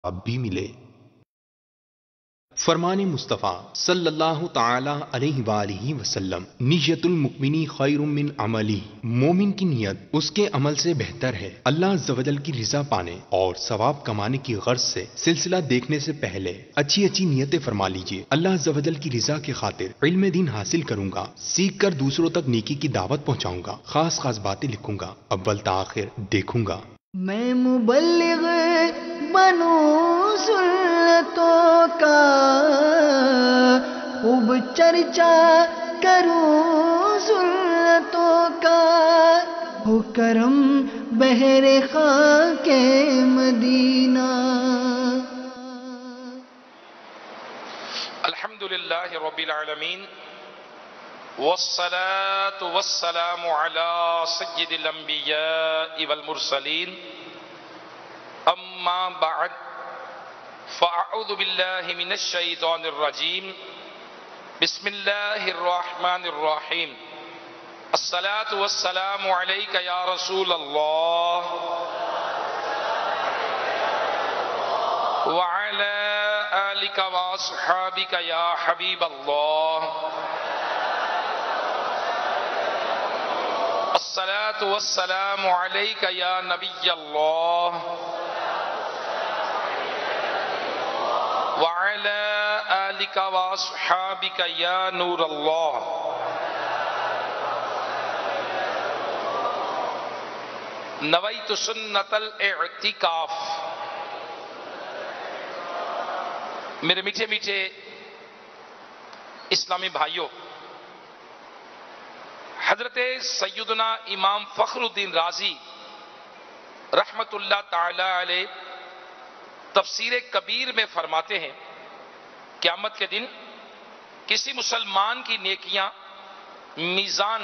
اب بھی ملے۔ فرمان مصطفیٰ صلی اللہ تعالی علیہ وآلہ وسلم، نیت المؤمنی خیر من عملی، مومن کی نیت اس کے عمل سے بہتر ہے۔ اللہ عز و جل کی رضا پانے اور ثواب کمانے کی غرض سے سلسلہ دیکھنے سے پہلے اچھی اچھی نیتیں فرما لیجئے۔ اللہ عز و جل کی رضا کی خاطر علم دین حاصل کروں گا، سیکھ کر دوسروں تک نیکی کی دعوت پہنچاؤں گا، خاص خاص باتیں لکھوں گا، اول تا آخر دیکھوں گا۔ میں مبلغ بنوں سنتوں کا، خوب چرچا کروں سنتوں کا، ہو کرم بہر خاک مدینہ۔ الحمدللہ رب العالمین، والصلاة والسلام على سید الانبیاء والمرسلین، اما بعد فاعوذ باللہ من الشیطان الرجیم، بسم اللہ الرحمن الرحیم، الصلاة والسلام علیک یا رسول اللہ وعلی آلک واصحابک یا حبیب اللہ، الصلاة والسلام علیک یا نبی اللہ وعلی آلک واصحابک یا نور اللہ۔ نویت سنت الاعتکاف۔ میرے میٹھے میٹھے اسلامی بھائیوں، حضرت سیدنا امام فخر الدین رازی رحمت اللہ تعالی علیہ تفسیر کبیر میں فرماتے ہیں، قیامت کے دن کسی مسلمان کی نیکیاں میزان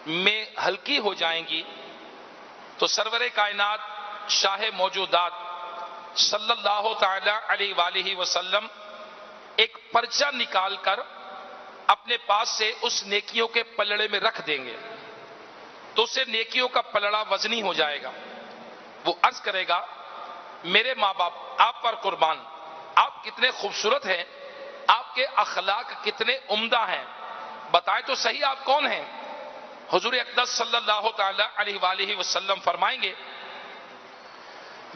میں ہلکی ہو جائیں گی تو سرور کائنات شاہ موجودات صلی اللہ تعالی علیہ وآلہ وسلم ایک پرچہ نکال کر اپنے پاس سے اس نیکیوں کے پلڑے میں رکھ دیں گے تو اسے نیکیوں کا پلڑا وزنی ہو جائے گا۔ وہ عرض کرے گا، میرے ماں باپ آپ پر قربان، آپ کتنے خوبصورت ہیں، آپ کے اخلاق کتنے عمدہ ہیں، بتائیں تو صحیح آپ کون ہیں؟ حضور اقدس صلی اللہ تعالی علیہ وآلہ وسلم فرمائیں گے،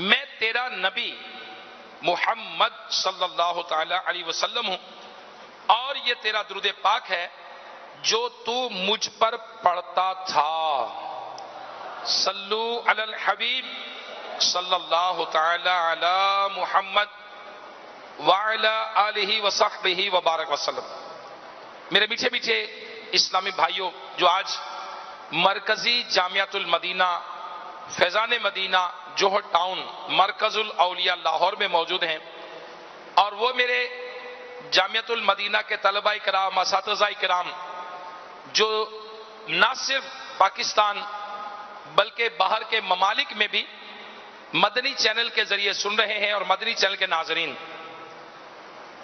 میں تیرا نبی محمد صلی اللہ تعالی علیہ وسلم ہوں، اور یہ تیرا درود پاک ہے جو تو مجھ پر پڑھتا تھا۔ صلو علی الحبیب صلی اللہ تعالی علی محمد وعلی آلہ وصحبہ وبارک وسلم۔ میرے میٹھے میٹھے اسلامی بھائیوں، جو آج مرکزی جامعۃ المدینہ فیضان مدینہ جوہر ٹاؤن مرکز الاولیاء لاہور میں موجود ہیں، اور وہ میرے جامعۃ المدینہ کے طلباء کرام، اساتذہ کرام جو نہ صرف پاکستان بلکہ باہر کے ممالک میں بھی مدنی چینل کے ذریعے سن رہے ہیں، اور مدنی چینل کے ناظرین،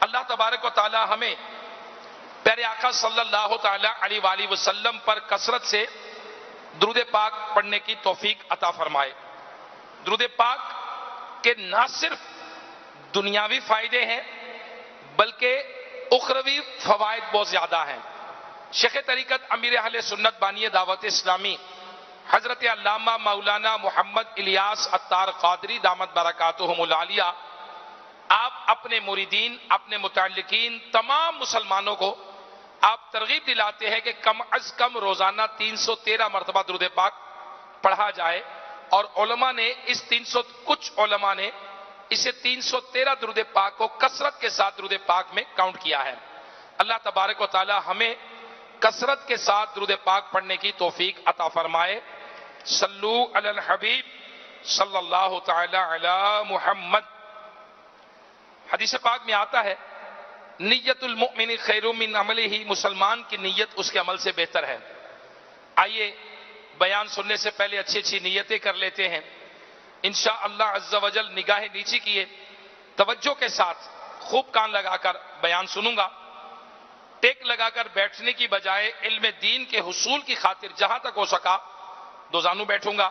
اللہ تبارک و تعالی ہمیں پیارے آقا صلی اللہ تعالی علیہ وآلہ وسلم پر کثرت سے درود پاک پڑھنے کی توفیق عطا فرمائے۔ درود پاک کے نہ صرف دنیاوی فائدے ہیں بلکہ اخروی فوائد بہت زیادہ ہیں۔ شیخ طریقت امیر اہل سنت بانی دعوت اسلامی حضرت علامہ مولانا محمد الیاس عطار قادری دامت برکاتہم العالیہ، آپ اپنے مریدین، اپنے متعلقین، تمام مسلمانوں کو آپ ترغیب دلاتے ہیں کہ کم از کم روزانہ 313 مرتبہ درود پاک پڑھا جائے، اور علماء نے کچھ علماء نے اسے 313 درود پاک کو کثرت کے ساتھ درود پاک میں کاؤنٹ کیا ہے۔ اللہ تبارک و تعالی ہمیں کثرت کے ساتھ درود پاک پڑھنے کی توفیق عطا فرمائے۔ صلو علی الحبیب صلی اللہ تعالی علی محمد۔ حدیث پاک میں آتا ہے، نیت المؤمن خیر من عملہ، مسلمان کی نیت اس کے عمل سے بہتر ہے۔ آئیے بیان سننے سے پہلے اچھی اچھی نیتیں کر لیتے ہیں۔ انشاءاللہ عز و جل نگاہ نیچی کیے، توجہ کے ساتھ خوب کان لگا کر بیان سنوں گا۔ ٹیک لگا کر بیٹھنے کی بجائے علم دین کے حصول کی خاطر جہاں تک ہو سکا دو زانو بیٹھوں گا،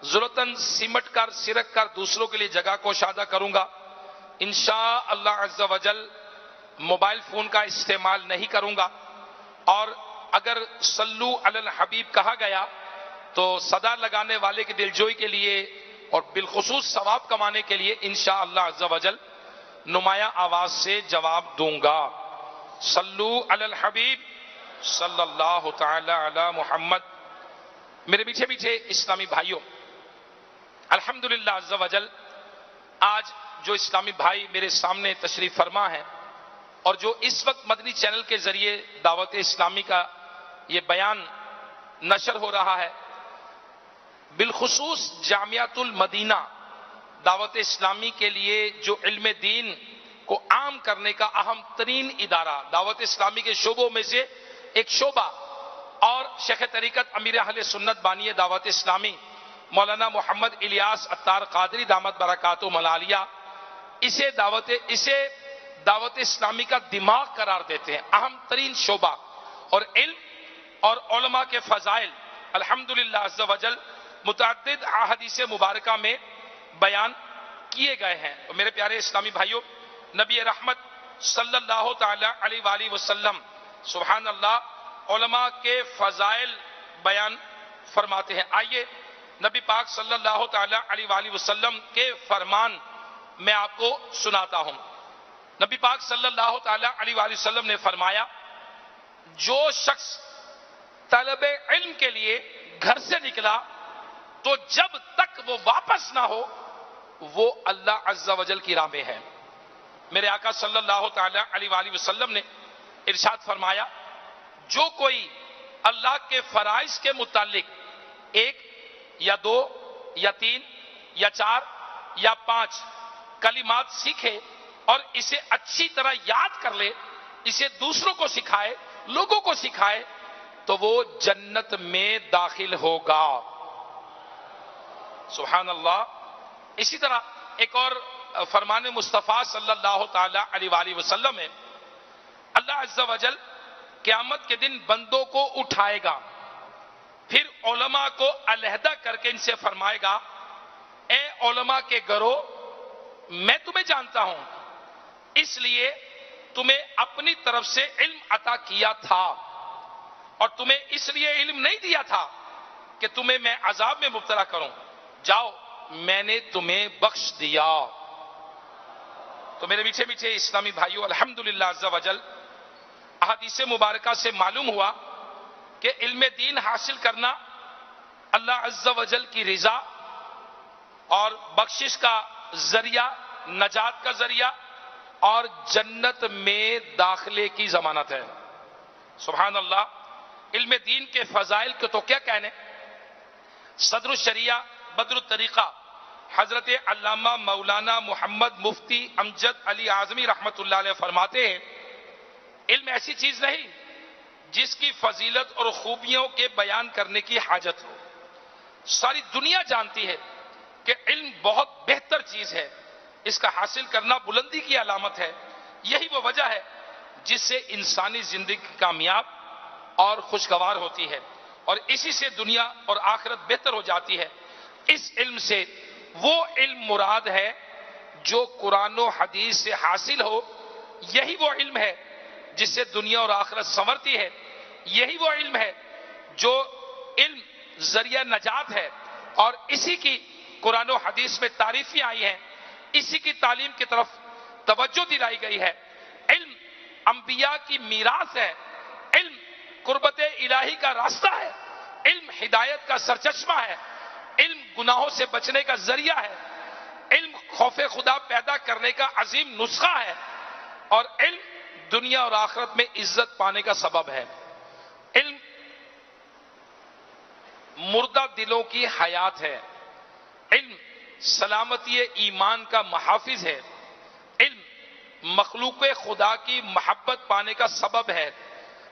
ضرورتاً سمٹ کر سرک کر دوسروں کے لیے جگہ کو شادہ کروں گا. انشاءاللہ عز و جل موبائل فون کا استعمال نہیں کروں گا، اور اگر صلو علی الحبیب کہا گیا تو صدا لگانے والے کی دلجوئی کے لیے اور بالخصوص ثواب کمانے کے لیے انشاءاللہ عز و جل نمایاں آواز سے جواب دوں گا. صلو علی الحبیب صلی اللہ تعالی علی محمد. میرے میٹھے میٹھے اسلامی بھائیوں، الحمدللہ عز و جل آج جو اسلامی بھائی میرے سامنے تشریف فرما ہے اور جو اس وقت مدنی چینل کے ذریعے دعوت اسلامی کا یہ بیان نشر ہو رہا ہے، بالخصوص جامعۃ المدینہ دعوت اسلامی کے لیے جو علم دین کو عام کرنے کا اہم ترین ادارہ، دعوت اسلامی کے شعبوں میں سے ایک شعبہ، اور شیخ طریقت امیر اہل سنت بانی دعوت اسلامی مولانا محمد الیاس عطار قادری دامت برکاتہ العالیہ اسے دعوت اسلامی کا دماغ قرار دیتے ہیں، اہم ترین شعبہ. اور علم اور علماء کے فضائل الحمدللہ عز و جل متعدد احادیث مبارکہ میں بیان کیے گئے ہیں. اور میرے پیارے اسلامی بھائیوں، نبی رحمت صلی اللہ تعالی علیہ وآلہ وسلم سبحان اللہ علماء کے فضائل بیان فرماتے ہیں. آئیے نبی پاک صلی اللہ تعالی علیہ وآلہ وسلم کے فرمان میں آپ کو سناتا ہوں. نبی پاک صلی اللہ تعالی علیہ وآلہ وسلم نے فرمایا، جو شخص طلب علم کے لیے گھر سے نکلا تو جب تک وہ واپس نہ ہو وہ اللہ عز و جل کی راہ میں ہے. میرے آقا صلی اللہ تعالی علیہ وآلہ وسلم نے ارشاد فرمایا، جو کوئی اللہ کے فرائض کے متعلق ایک یا دو یا تین یا چار یا پانچ کلمات سیکھے اور اسے اچھی طرح یاد کر لے، اسے دوسروں کو سکھائے، لوگوں کو سکھائے، تو وہ جنت میں داخل ہوگا. سبحان اللہ. اسی طرح ایک اور فرمان مصطفیٰ صلی اللہ تعالی علیہ وآلہ وسلم ہے، اللہ عز و جل قیامت کے دن بندوں کو اٹھائے گا، پھر علماء کو علیحدہ کر کے ان سے فرمائے گا، اے علماء کے گروہ، میں تمہیں جانتا ہوں، اس لیے تمہیں اپنی طرف سے علم عطا کیا تھا، اور تمہیں اس لیے علم نہیں دیا تھا کہ تمہیں میں عذاب میں مبتلا کروں، جاؤ میں نے تمہیں بخش دیا. تو میرے میٹھے میٹھے اسلامی بھائیوں، الحمدللہ عز و جل احادیث مبارکہ سے معلوم ہوا کہ علم دین حاصل کرنا اللہ عز و جل کی رضا اور بخشش کا ذریعہ، نجات کا ذریعہ اور جنت میں داخلے کی ضمانت ہے. سبحان اللہ. علم دین کے فضائل کو تو کیا کہنے. صدر الشریعہ بدر الطریقہ حضرت علامہ مولانا محمد مفتی امجد علی اعظمی رحمت اللہ علیہ فرماتے ہیں، علم ایسی چیز نہیں جس کی فضیلت اور خوبیوں کے بیان کرنے کی حاجت ہو. ساری دنیا جانتی ہے کہ علم بہت بہتر چیز ہے، اس کا حاصل کرنا بلندی کی علامت ہے. یہی وہ وجہ ہے جس سے انسانی زندگی کامیاب اور خوشگوار ہوتی ہے، اور اسی سے دنیا اور آخرت بہتر ہو جاتی ہے. اس علم سے وہ علم مراد ہے جو قرآن و حدیث سے حاصل ہو. یہی وہ علم ہے جس سے دنیا اور آخرت سنورتی ہے. یہی وہ علم ہے جو علم ذریعہ نجات ہے، اور اسی کی قرآن و حدیث میں تعریفیں آئی ہیں، اسی کی تعلیم کی طرف توجہ دلائی گئی ہے. علم انبیاء کی میراث ہے، علم قربت الہی کا راستہ ہے، علم ہدایت کا سرچشمہ ہے، علم گناہوں سے بچنے کا ذریعہ ہے، علم خوف خدا پیدا کرنے کا عظیم نسخہ ہے، اور علم دنیا اور آخرت میں عزت پانے کا سبب ہے. علم مردہ دلوں کی حیات ہے، علم سلامتی ایمان کا محافظ ہے، علم مخلوق خدا کی محبت پانے کا سبب ہے.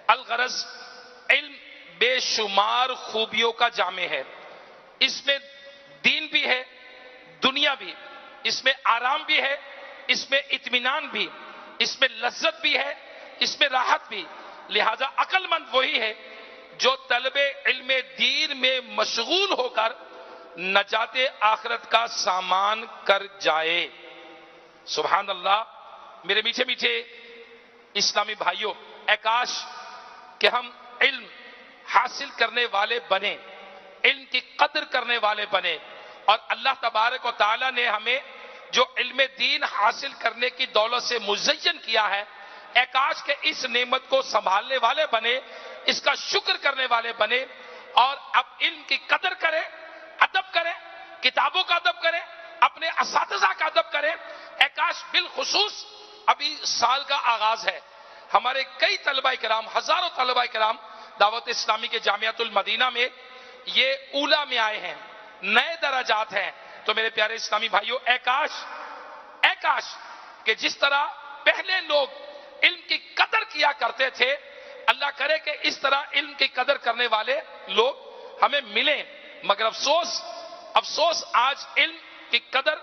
الغرض علم بے شمار خوبیوں کا جامع ہے. اس میں دین بھی ہے، دنیا بھی، اس میں آرام بھی ہے، اس میں اطمینان بھی، اس میں لذت بھی ہے، اس میں راحت بھی. لہذا عقل مند وہی ہے جو طلب علم دین میں مشغول ہو کر نجات آخرت کا سامان کر جائے۔ سبحان اللہ۔ میرے میٹھے میٹھے اسلامی بھائیوں، اے کاش کہ ہم علم حاصل کرنے والے بنے، علم کی قدر کرنے والے بنے، اور اللہ تبارک و تعالی نے ہمیں جو علم دین حاصل کرنے کی دولت سے مزین کیا ہے، اے کاش کہ اس نعمت کو سنبھالنے والے بنے، اس کا شکر کرنے والے بنے، اور اب علم کی قدر کریں، ادب کریں، کتابوں کا ادب کریں، اپنے اساتذہ کا ادب کریں۔ اے کاش بالخصوص ابھی سال کا آغاز ہے، ہمارے کئی طلبہ کرام، ہزاروں طلبہ کرام دعوت اسلامی کے جامعۃ المدینہ میں یہ اولا میں آئے ہیں، نئے درجات ہیں۔ تو میرے پیارے اسلامی بھائیوں، اے کاش کہ جس طرح پہلے لوگ علم کی قدر کیا کرتے تھے، اللہ کرے کہ اس طرح علم کی قدر کرنے والے لوگ ہمیں ملیں۔ مگر افسوس آج علم کی قدر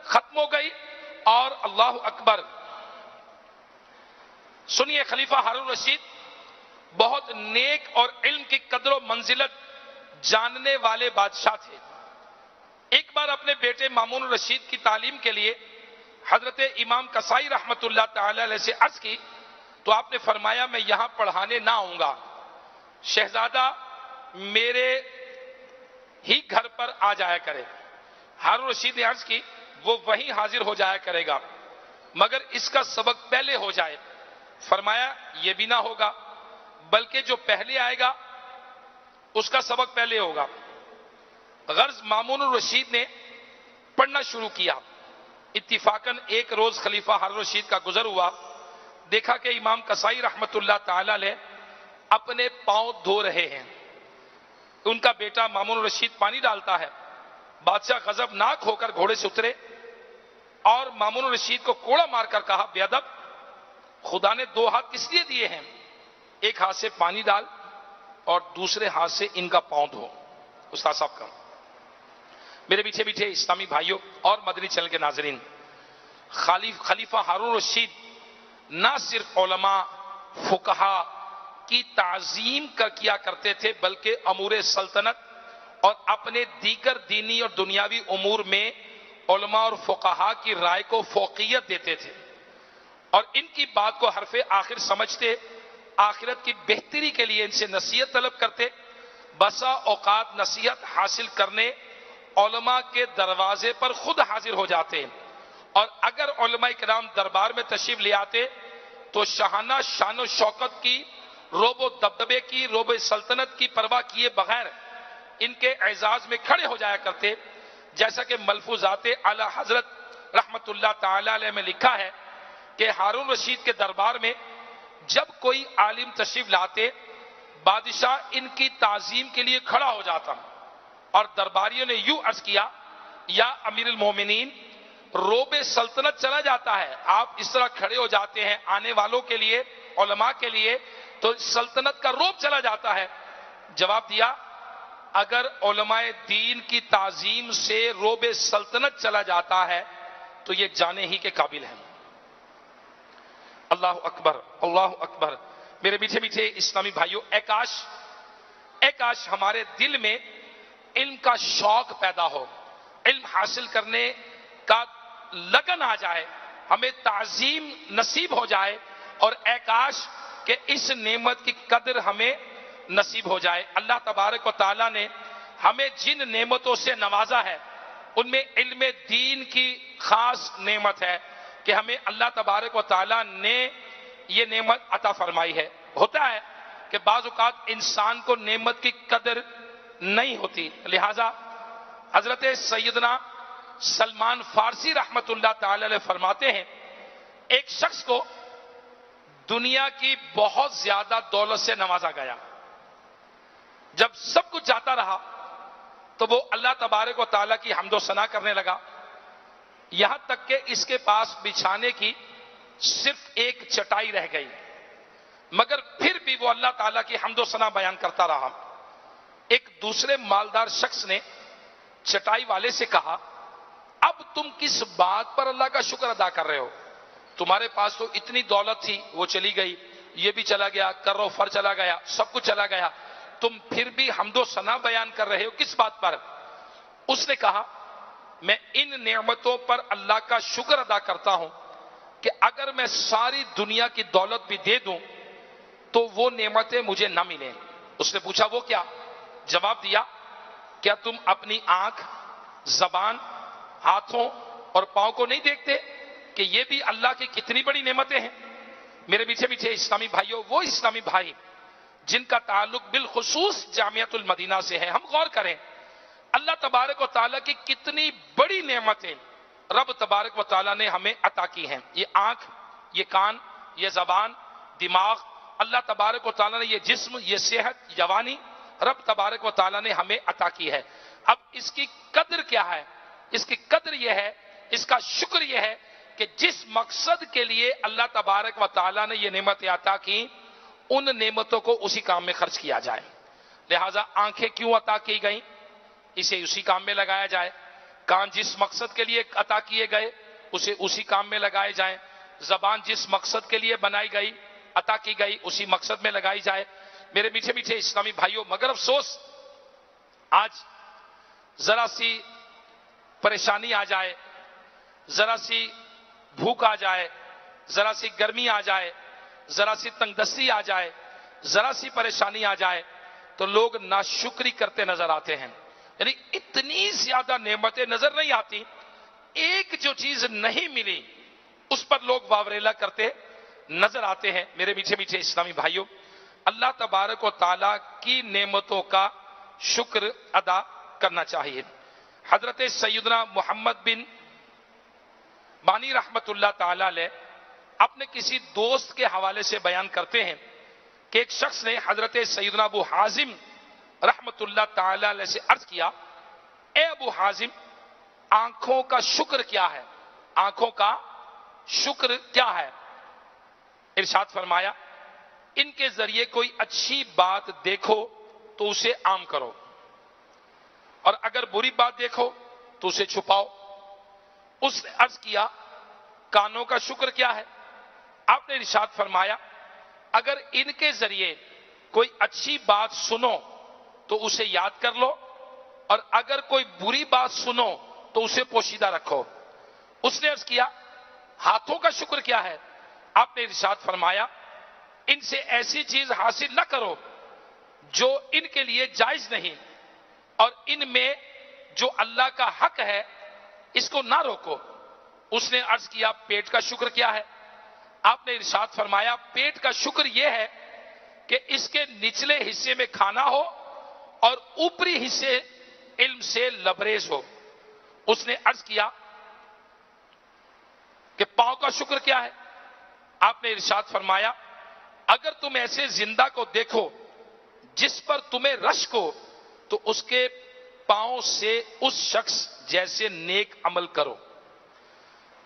ختم ہو گئی، اور اللہ اکبر۔ سنیے، خلیفہ ہارون رشید بہت نیک اور علم کی قدر و منزلت جاننے والے بادشاہ تھے۔ ایک بار اپنے بیٹے مامون الرشید کی تعلیم کے لیے حضرت امام کسائی رحمت اللہ تعالی علیہ سے عرض کی تو آپ نے فرمایا، میں یہاں پڑھانے نہ آؤں گا، شہزادہ میرے ہی گھر پر آ جایا کرے۔ ہارون رشید نے عرض کی، وہ وہیں حاضر ہو جایا کرے گا، مگر اس کا سبق پہلے ہو جائے۔ فرمایا یہ بھی نہ ہوگا، بلکہ جو پہلے آئے گا اس کا سبق پہلے ہوگا۔ غرض مامون الرشید نے پڑھنا شروع کیا۔ اتفاقاً ایک روز خلیفہ ہارون رشید کا گزر ہوا، دیکھا کہ امام کسائی رحمت اللہ تعالی علیہ اپنے پاؤں دھو رہے ہیں۔ ان کا بیٹا مامون الرشید پانی ڈالتا ہے۔ بادشاہ غضبناک ہو کر گھوڑے سے اترے اور مامون الرشید کو کوڑا مار کر کہا، بے ادب، خدا نے دو ہاتھ کس لیے دیے ہیں؟ ایک ہاتھ سے پانی ڈال اور دوسرے ہاتھ سے ان کا پاؤں دھو۔ استاد صاحب کا میرے پیچھے پیچھے اسلامی بھائیوں اور مدنی چینل کے ناظرین، خلیفہ ہارون رشید نہ صرف علماء فقہا کی تعظیم کیا کرتے تھے، بلکہ امور سلطنت اور اپنے دیگر دینی اور دنیاوی امور میں علماء اور فقہا کی رائے کو فوقیت دیتے تھے، اور ان کی بات کو حرف آخر سمجھتے، آخرت کی بہتری کے لیے ان سے نصیحت طلب کرتے۔ بسا اوقات نصیحت حاصل کرنے علماء کے دروازے پر خود حاضر ہو جاتے، اور اگر علماء کرام دربار میں تشریف لے آتے تو شاہانہ شان و شوکت کی، روب و دبدبے کی، روب سلطنت کی پرواہ کیے بغیر ان کے اعزاز میں کھڑے ہو جایا کرتے، جیسا کہ ملفوظات اعلی حضرت رحمت اللہ تعالی علیہ میں لکھا ہے کہ ہارون رشید کے دربار میں جب کوئی عالم تشریف لاتے، بادشاہ ان کی تعظیم کے لیے کھڑا ہو جاتا، اور درباریوں نے یوں عرض کیا، یا امیر المومنین، روب سلطنت چلا جاتا ہے، آپ اس طرح کھڑے ہو جاتے ہیں آنے والوں کے لیے، علماء کے لیے، تو سلطنت کا روب چلا جاتا ہے۔ جواب دیا، اگر علماء دین کی تعظیم سے روب سلطنت چلا جاتا ہے تو یہ جانے ہی کے قابل ہیں۔ اللہ اکبر، اللہ اکبر۔ میرے میٹھے میٹھے اسلامی بھائیوں، اے کاش ہمارے دل میں علم کا شوق پیدا ہو، علم حاصل کرنے کا لگن آ جائے، ہمیں تعظیم نصیب ہو جائے، اور اے کاش کہ اس نعمت کی قدر ہمیں نصیب ہو جائے۔ اللہ تبارک و تعالیٰ نے ہمیں جن نعمتوں سے نوازا ہے ان میں علم دین کی خاص نعمت ہے کہ ہمیں اللہ تبارک و تعالیٰ نے یہ نعمت عطا فرمائی ہے۔ ہوتا ہے کہ بعض اوقات انسان کو نعمت کی قدر نہیں ہوتی، لہذا حضرت سیدنا سلمان فارسی رحمت اللہ تعالی علیہ فرماتے ہیں، ایک شخص کو دنیا کی بہت زیادہ دولت سے نوازا گیا، جب سب کچھ جاتا رہا تو وہ اللہ تبارک و تعالیٰ کی حمد و ثنا کرنے لگا، یہاں تک کہ اس کے پاس بچھانے کی صرف ایک چٹائی رہ گئی، مگر پھر بھی وہ اللہ تعالیٰ کی حمد و ثنا بیان کرتا رہا۔ ایک دوسرے مالدار شخص نے چٹائی والے سے کہا، اب تم کس بات پر اللہ کا شکر ادا کر رہے ہو؟ تمہارے پاس تو اتنی دولت تھی، وہ چلی گئی، یہ بھی چلا گیا، کر و فر چلا گیا، سب کچھ چلا گیا، تم پھر بھی حمد و ثنا بیان کر رہے ہو کس بات پر؟ اس نے کہا میں ان نعمتوں پر اللہ کا شکر ادا کرتا ہوں کہ اگر میں ساری دنیا کی دولت بھی دے دوں تو وہ نعمتیں مجھے نہ ملیں۔ اس نے پوچھا وہ کیا؟ جواب دیا کیا تم اپنی آنکھ، زبان، ہاتھوں اور پاؤں کو نہیں دیکھتے کہ یہ بھی اللہ کی کتنی بڑی نعمتیں ہیں؟ میرے پیچھے پیچھے اسلامی بھائیوں، وہ اسلامی بھائی جن کا تعلق بالخصوص جامعۃ المدینہ سے ہے، ہم غور کریں اللہ تبارک و تعالیٰ کی کتنی بڑی نعمتیں رب تبارک و تعالیٰ نے ہمیں عطا کی ہیں۔ یہ آنکھ، یہ کان، یہ زبان، دماغ، اللہ تبارک و تعالیٰ نے یہ جسم، یہ صحت، جوانی رب تبارک و تعالیٰ نے ہمیں عطا کی ہے۔ اب اس کی قدر کیا ہے؟ اس کی قدر یہ ہے، اس کا شکر یہ ہے کہ جس مقصد کے لیے اللہ تبارک و تعالیٰ نے یہ نعمت عطا کی ان نعمتوں کو اسی کام میں خرچ کیا جائے۔ لہٰذا آنکھیں کیوں عطا کی گئیں؟ اسے اسی کام میں لگایا جائے۔ کان جس مقصد کے لیے عطا کیے گئے اسے اسی کام میں لگائے جائیں۔ زبان جس مقصد کے لیے بنائی گئی، عطا کی گئی، اسی مقصد میں لگائی جائے۔ میرے پیچھے پیچھے اسلامی بھائیوں، مگر افسوس آج ذرا سی پریشانی آ جائے، ذرا سی بھوک آ جائے، ذرا سی گرمی آ جائے، ذرا سی تنگ دستی آ جائے، ذرا سی پریشانی آ جائے تو لوگ ناشکری کرتے نظر آتے ہیں۔ یعنی اتنی زیادہ نعمتیں نظر نہیں آتی، ایک جو چیز نہیں ملی اس پر لوگ واوریلا کرتے نظر آتے ہیں۔ میرے پیچھے پیچھے اسلامی بھائیوں، اللہ تبارک و تعالیٰ کی نعمتوں کا شکر ادا کرنا چاہیے۔ حضرت سیدنا محمد بن بانی رحمت اللہ تعالی علیہ اپنے کسی دوست کے حوالے سے بیان کرتے ہیں کہ ایک شخص نے حضرت سیدنا ابو حازم رحمت اللہ تعالی علیہ سے عرض کیا، اے ابو حازم، آنکھوں کا شکر کیا ہے؟ آنکھوں کا شکر کیا ہے؟ ارشاد فرمایا ان کے ذریعے کوئی اچھی بات دیکھو تو اسے عام کرو، اور اگر بری بات دیکھو تو اسے چھپاؤ۔ اس نے عرض کیا کانوں کا شکر کیا ہے؟ آپ نے ارشاد فرمایا اگر ان کے ذریعے کوئی اچھی بات سنو تو اسے یاد کر لو، اور اگر کوئی بری بات سنو تو اسے پوشیدہ رکھو۔ اس نے عرض کیا ہاتھوں کا شکر کیا ہے؟ آپ نے ارشاد فرمایا ان سے ایسی چیز حاصل نہ کرو جو ان کے لیے جائز نہیں، اور ان میں جو اللہ کا حق ہے اس کو نہ روکو۔ اس نے عرض کیا پیٹ کا شکر کیا ہے؟ آپ نے ارشاد فرمایا پیٹ کا شکر یہ ہے کہ اس کے نچلے حصے میں کھانا ہو اور اوپری حصے علم سے لبریز ہو۔ اس نے عرض کیا کہ پاؤں کا شکر کیا ہے؟ آپ نے ارشاد فرمایا اگر تم ایسے زندہ کو دیکھو جس پر تمہیں رشک ہو تو اس کے پاؤں سے اس شخص جیسے نیک عمل کرو۔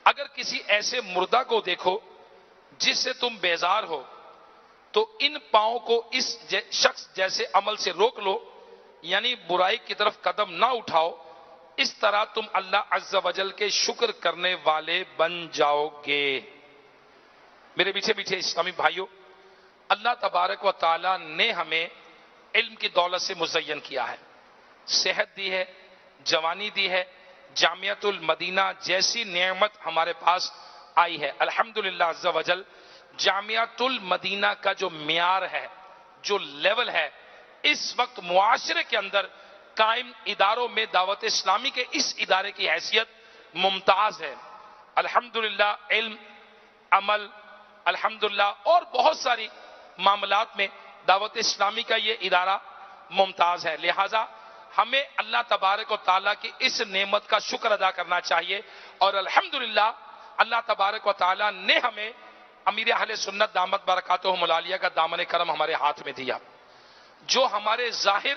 اگر کسی ایسے مردہ کو دیکھو جس سے تم بیزار ہو تو ان پاؤں کو اس شخص جیسے عمل سے روک لو، یعنی برائی کی طرف قدم نہ اٹھاؤ۔ اس طرح تم اللہ عز و جل کے شکر کرنے والے بن جاؤ گے۔ میرے پیچھے پیچھے اسلامی بھائیوں، اللہ تبارک و تعالی نے ہمیں علم کی دولت سے مزین کیا ہے، صحت دی ہے، جوانی دی ہے، جامعۃ المدینہ جیسی نعمت ہمارے پاس آئی ہے۔ الحمدللہ عز و جل جامعۃ المدینہ کا جو معیار ہے، جو لیول ہے، اس وقت معاشرے کے اندر قائم اداروں میں دعوت اسلامی کے اس ادارے کی حیثیت ممتاز ہے۔ الحمدللہ علم، عمل، الحمدللہ اور بہت ساری معاملات میں دعوت اسلامی کا یہ ادارہ ممتاز ہے۔ لہٰذا ہمیں اللہ تبارک و تعالیٰ کی اس نعمت کا شکر ادا کرنا چاہیے، اور الحمدللہ اللہ تبارک و تعالیٰ نے ہمیں امیر اہل سنت دامت برکاتہم العالیہ کا دامن کرم ہمارے ہاتھ میں دیا، جو ہمارے ظاہر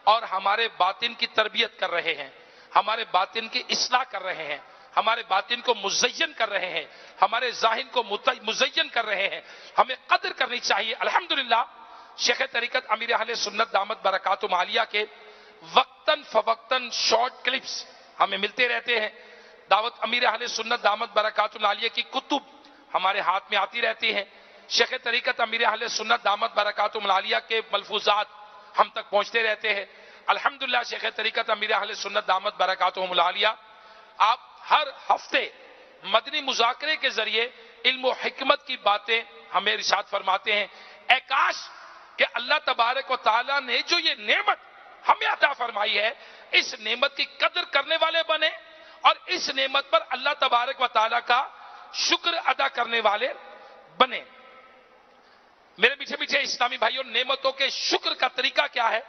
اور ہمارے باطن کی تربیت کر رہے ہیں، ہمارے باطن کی اصلاح کر رہے ہیں، ہمارے باطن کو مزین کر رہے ہیں، ہمارے ظاہر کو مزین کر رہے ہیں۔ ہمیں قدر کرنی چاہیے۔ الحمدللہ شیخ طریقت امیر اہل سنت دامت برکاتہم العالیہ کے وقتاً فوقتاً شارٹ کلپس ہمیں ملتے رہتے ہیں۔ دعوت امیر اہل سنت دامت برکاتہم العالیہ کی کتب ہمارے ہاتھ میں آتی رہتی ہیں۔ شیخ طریقت امیر اہل سنت دامت برکاتہم العالیہ کے ملفوظات ہم تک پہنچتے رہتے ہیں۔ الحمدللہ شیخ طریقت امیر اہل سنت دامت برکاتہم العالیہ آپ ہر ہفتے مدنی مذاکرے کے ذریعے علم و حکمت کی باتیں ہمیں ارشاد فرماتے ہیں. اے کاش کہ اللہ تبارک و تعالیٰ نے جو یہ نعمت ہمیں عطا فرمائی ہے اس نعمت کی قدر کرنے والے بنے اور اس نعمت پر اللہ تبارک و تعالیٰ کا شکر ادا کرنے والے بنے. میرے پیچھے پیچھے اسلامی بھائیوں، نعمتوں کے شکر کا طریقہ کیا ہے؟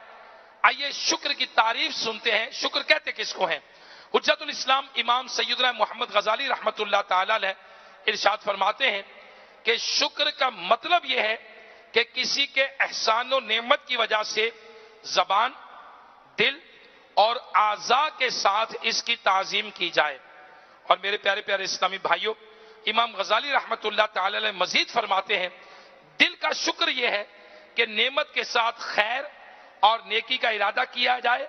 آئیے شکر کی تعریف سنتے ہیں. شکر کہتے کس کو ہیں؟ حجت الاسلام امام سیدنا محمد غزالی رحمت اللہ تعالی علیہ ارشاد فرماتے ہیں کہ شکر کا مطلب یہ ہے کہ کسی کے احسان و نعمت کی وجہ سے زبان، دل اور اعضاء کے ساتھ اس کی تعظیم کی جائے. اور میرے پیارے پیارے اسلامی بھائیوں، امام غزالی رحمت اللہ تعالی علیہ مزید فرماتے ہیں دل کا شکر یہ ہے کہ نعمت کے ساتھ خیر اور نیکی کا ارادہ کیا جائے.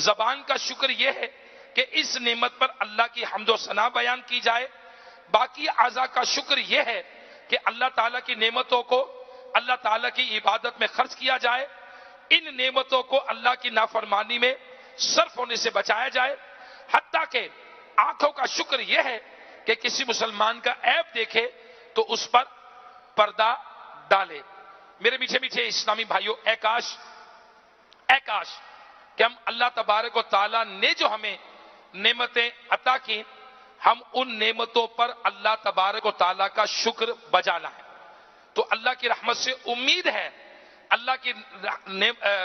زبان کا شکر یہ ہے کہ اس نعمت پر اللہ کی حمد و ثنا بیان کی جائے. باقی اعضاء کا شکر یہ ہے کہ اللہ تعالیٰ کی نعمتوں کو اللہ تعالیٰ کی عبادت میں خرچ کیا جائے. ان نعمتوں کو اللہ کی نافرمانی میں صرف ہونے سے بچایا جائے. حتیٰ کہ آنکھوں کا شکر یہ ہے کہ کسی مسلمان کا عیب دیکھے تو اس پر پردہ ڈالے. میرے میٹھے میٹھے اسلامی بھائیوں، اے کاش کہ ہم اللہ تبارک و تعالیٰ نے جو ہمیں نعمتیں عطا کی ہم ان نعمتوں پر اللہ تبارک و تعالیٰ کا شکر بجا لائیں. تو اللہ کی رحمت سے امید ہے، اللہ کی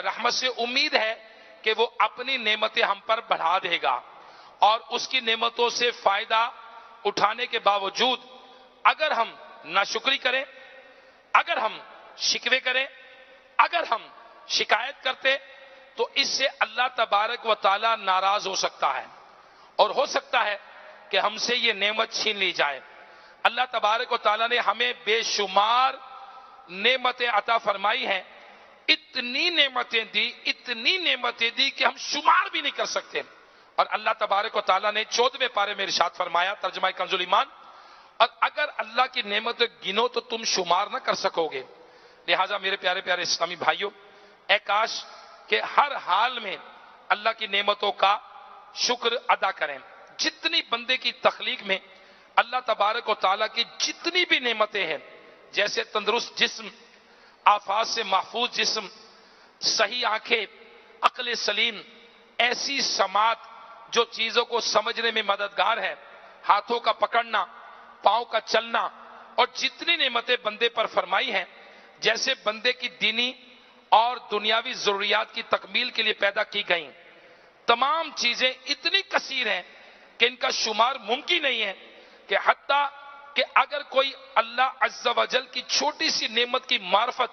رحمت سے امید ہے کہ وہ اپنی نعمتیں ہم پر بڑھا دے گا. اور اس کی نعمتوں سے فائدہ اٹھانے کے باوجود اگر ہم ناشکری کریں، اگر ہم شکوے کریں، اگر ہم شکایت کرتے تو اس سے اللہ تبارک و تعالی ناراض ہو سکتا ہے اور ہو سکتا ہے کہ ہم سے یہ نعمت چھین لی جائے. اللہ تبارک و تعالی نے ہمیں بے شمار نعمتیں عطا فرمائی ہیں. اتنی نعمتیں دی کہ ہم شمار بھی نہیں کر سکتے. اور اللہ تبارک و تعالی نے 14ویں پارے میں ارشاد فرمایا، ترجمہ کنز الایمان، اور اگر اللہ کی نعمتیں گنو تو تم شمار نہ کر سکو گے. لہٰذا میرے پیارے پیارے اسلامی بھائیوں، اے کاش کہ ہر حال میں اللہ کی نعمتوں کا شکر ادا کریں. جتنی بندے کی تخلیق میں اللہ تبارک و تعالیٰ کی جتنی بھی نعمتیں ہیں، جیسے تندرست جسم، آفات سے محفوظ جسم، صحیح آنکھیں، عقل سلیم، ایسی سماعت جو چیزوں کو سمجھنے میں مددگار ہے، ہاتھوں کا پکڑنا، پاؤں کا چلنا، اور جتنی نعمتیں بندے پر فرمائی ہیں، جیسے بندے کی دینی اور دنیاوی ضروریات کی تکمیل کے لیے پیدا کی گئیں، تمام چیزیں اتنی کثیر ہیں کہ ان کا شمار ممکن نہیں ہے. کہ حتیٰ کہ اگر کوئی اللہ عز و جل کی چھوٹی سی نعمت کی معرفت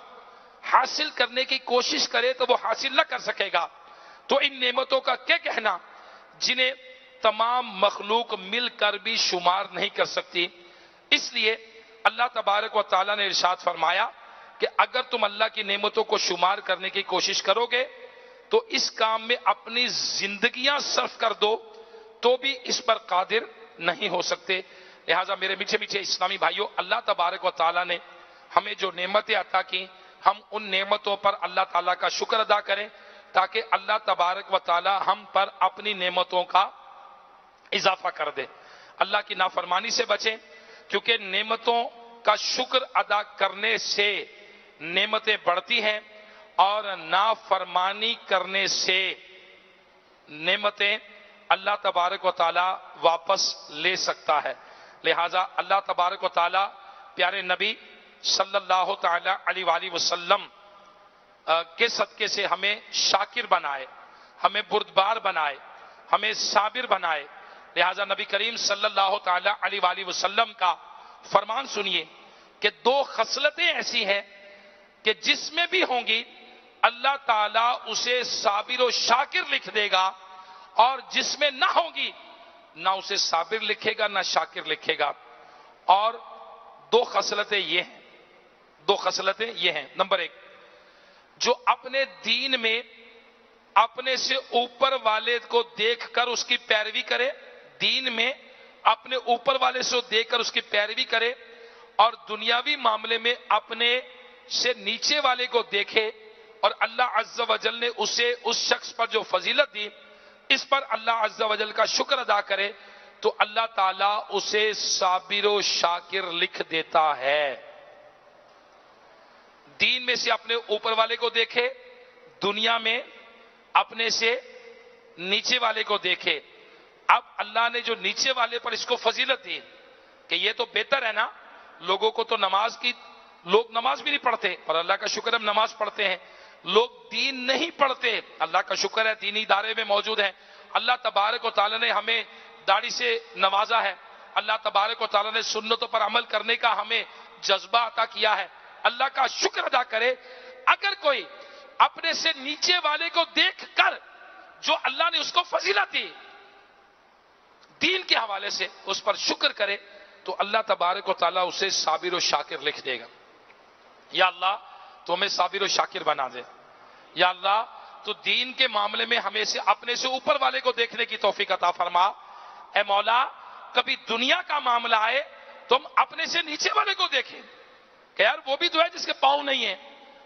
حاصل کرنے کی کوشش کرے تو وہ حاصل نہ کر سکے گا. تو ان نعمتوں کا کیا کہنا جنہیں تمام مخلوق مل کر بھی شمار نہیں کر سکتی. اس لیے اللہ تبارک و تعالیٰ نے ارشاد فرمایا کہ اگر تم اللہ کی نعمتوں کو شمار کرنے کی کوشش کرو گے تو اس کام میں اپنی زندگیاں صرف کر دو تو بھی اس پر قادر نہیں ہو سکتے. لہٰذا میرے میٹھے میٹھے اسلامی بھائیوں، اللہ تبارک و تعالیٰ نے ہمیں جو نعمتیں عطا کی ہم ان نعمتوں پر اللہ تعالیٰ کا شکر ادا کریں تاکہ اللہ تبارک و تعالیٰ ہم پر اپنی نعمتوں کا اضافہ کر دے. اللہ کی نافرمانی سے بچیں کیونکہ نعمتوں کا شکر ادا کرنے سے نعمتیں بڑھتی ہیں اور نافرمانی کرنے سے نعمتیں اللہ تبارک و تعالیٰ واپس لے سکتا ہے. لہٰذا اللہ تبارک و تعالیٰ پیارے نبی صلی اللہ تعالی علیہ وآلہ وسلم کے صدقے سے ہمیں شاکر بنائے، ہمیں بردبار بنائے، ہمیں صابر بنائے. لہٰذا نبی کریم صلی اللہ تعالی علیہ وآلہ وسلم کا فرمان سنیے کہ 2 خصلتیں ایسی ہیں کہ جس میں بھی ہوں گی اللہ تعالیٰ اسے صابر و شاکر لکھ دے گا، اور جس میں نہ ہوں گی نہ اسے صابر لکھے گا نہ شاکر لکھے گا. اور 2 خصلتیں یہ ہیں. نمبر 1، جو اپنے دین میں اپنے سے اوپر والے کو دیکھ کر اس کی پیروی کرے، دین میں اپنے اوپر والے سے دیکھ کر اس کی پیروی کرے اور دنیاوی معاملے میں اپنے سے نیچے والے کو دیکھے اور اللہ عز و جل نے اسے اس شخص پر جو فضیلت دی اس پر اللہ عز و جل کا شکر ادا کرے تو اللہ تعالیٰ اسے صابر و شاکر لکھ دیتا ہے۔ دین میں سے اپنے اوپر والے کو دیکھے، دنیا میں اپنے سے نیچے والے کو دیکھے۔ اب اللہ نے جو نیچے والے پر اس کو فضیلت دی کہ یہ تو بہتر ہے نا، لوگوں کو تو لوگ نماز بھی نہیں پڑھتے اور اللہ کا شکر ہم نماز پڑھتے ہیں، لوگ دین نہیں پڑھتے، اللہ کا شکر ہے دینی ادارے میں موجود ہیں، اللہ تبارک و تعالی نے ہمیں داڑھی سے نوازا ہے، اللہ تبارک و تعالی نے سنتوں پر عمل کرنے کا ہمیں جذبہ عطا کیا ہے، اللہ کا شکر ادا کرے۔ اگر کوئی اپنے سے نیچے والے کو دیکھ کر جو اللہ نے اس کو فضیلت دی دین کے حوالے سے اس پر شکر کرے تو اللہ تبارک و تعالیٰ اسے صابر و شاکر لکھ دے گا۔ یا اللہ تو ہمیں صابر و شاکر بنا دے، یا اللہ تو دین کے معاملے میں ہمیں سے اپنے سے اوپر والے کو دیکھنے کی توفیق عطا فرما۔ اے مولا کبھی دنیا کا معاملہ آئے تو ہم اپنے سے نیچے والے کو دیکھیں کہ یار وہ بھی تو ہے جس کے پاؤں نہیں ہیں،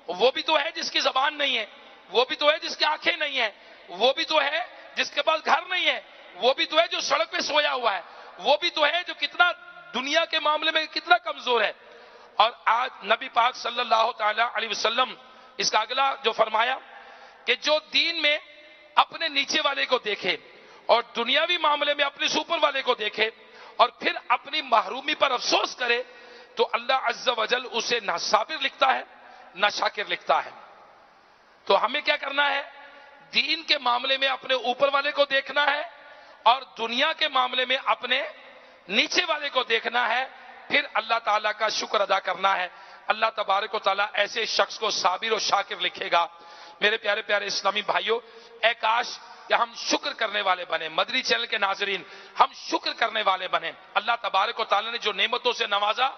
وہ بھی تو ہے جس کی زبان نہیں ہے، وہ بھی تو ہے جس کی آنکھیں نہیں ہیں، وہ بھی تو ہے جس کے پاس گھر نہیں ہے، وہ بھی تو ہے جو سڑک پہ سویا ہوا ہے، وہ بھی تو ہے جو کتنا دنیا کے معاملے میں کتنا کمزور ہے۔ اور آج نبی پاک صلی اللہ تعالی علیہ وسلم اس کا اگلا جو فرمایا کہ جو دین میں اپنے نیچے والے کو دیکھے اور دنیاوی معاملے میں اپنے سے اوپر والے کو دیکھے اور پھر اپنی محرومی پر افسوس کرے تو اللہ عز و جل اسے نہ صابر لکھتا ہے نہ شاکر لکھتا ہے۔ تو ہمیں کیا کرنا ہے؟ دین کے معاملے میں اپنے اوپر والے کو دیکھنا ہے اور دنیا کے معاملے میں اپنے نیچے والے کو دیکھنا ہے، پھر اللہ تعالیٰ کا شکر ادا کرنا ہے۔ اللہ تبارک و تعالیٰ ایسے شخص کو صابر و شاکر لکھے گا۔ میرے پیارے پیارے اسلامی بھائیوں، اے کاش کہ ہم شکر کرنے والے بنے، مدنی چینل کے ناظرین ہم شکر کرنے والے بنے۔ اللہ تبارک و تعالیٰ نے جو نعمتوں سے نوازا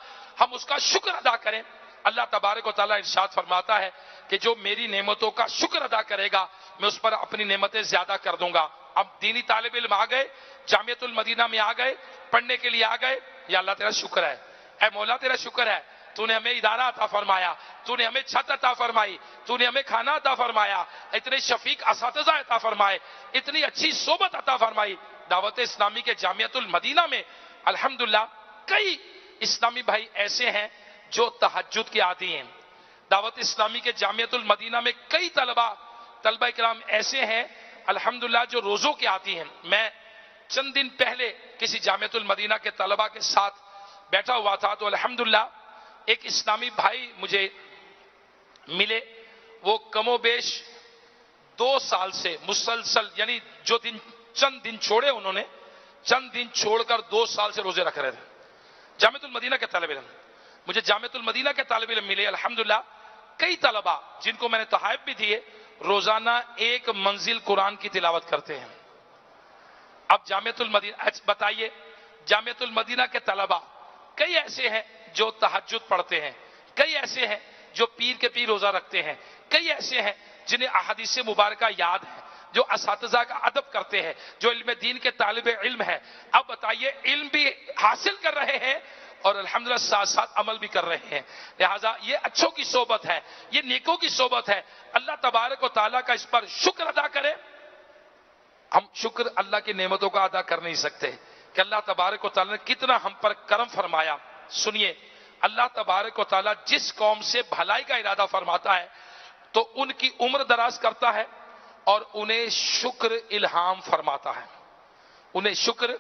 ہم اس کا شکر ادا کریں۔ اللہ تبارک و تعالیٰ ارشاد فرماتا ہے کہ جو میری نعمتوں کا شکر ادا کرے گا میں اس پر اپنی نعمتیں زیادہ کر دوں گا۔ اب دینی طالب علم آ گئے، جامعۃ المدینہ میں آ گئے، پڑھنے کے لیے آ گئے، یا اللہ تیرا شکر ہے، اے مولا تیرا شکر ہے، تو نے ہمیں ادارہ عطا فرمایا، تو نے ہمیں چھت عطا فرمائی، تو نے ہمیں کھانا عطا فرمایا، اتنے شفیق اساتذہ عطا فرمائے، اتنی اچھی صحبت عطا فرمائی۔ دعوت اسلامی کے جامعۃ المدینہ میں الحمدللہ کئی اسلامی بھائی ایسے ہیں جو تہجد کے عادی ہیں۔ دعوت اسلامی کے جامعۃ المدینہ میں کئی طلبہ کرام ایسے ہیں الحمدللہ جو روزوں کے عادی ہیں۔ میں چند دن پہلے کسی جامعۃ المدینہ کے طلبہ کے ساتھ بیٹھا ہوا تھا تو الحمدللہ ایک اسلامی بھائی مجھے ملے، وہ کم و بیش 2 سال سے مسلسل، یعنی جو چند دن چھوڑے انہوں نے، چند دن چھوڑ کر 2 سال سے روزے رکھ رہے تھے۔ جامعۃ المدینہ کے طالب علم مجھے جامعۃ المدینہ کے طالب علم ملے الحمدللہ، کئی طلبہ جن کو میں نے تحائف بھی دیے، روزانہ 1 منزل قرآن کی تلاوت کرتے ہیں۔ اب جامعۃ المدینہ بتائیے، جامعۃ المدینہ کے طلبہ کئی ایسے ہیں جو تہجد پڑھتے ہیں، کئی ایسے ہیں جو پیر کے پیر روزہ رکھتے ہیں، کئی ایسے ہیں جنہیں احادیث مبارکہ یاد ہے، جو اساتذہ کا ادب کرتے ہیں، جو علم دین کے طالب علم ہیں۔ اب بتائیے علم بھی حاصل کر رہے ہیں اور الحمدللہ ساتھ ساتھ عمل بھی کر رہے ہیں، لہٰذا یہ اچھوں کی صحبت ہے، یہ نیکوں کی صحبت ہے۔ اللہ تبارک و تعالیٰ کا اس پر شکر ادا کرے۔ ہم شکر اللہ کی نعمتوں کا ادا کر نہیں سکتے کہ اللہ تبارک و تعالیٰ نے کتنا ہم پر کرم فرمایا۔ سنیے، اللہ تبارک و تعالیٰ جس قوم سے بھلائی کا ارادہ فرماتا ہے تو ان کی عمر دراز کرتا ہے اور انہیں شکر الہام فرماتا ہے، انہیں شکر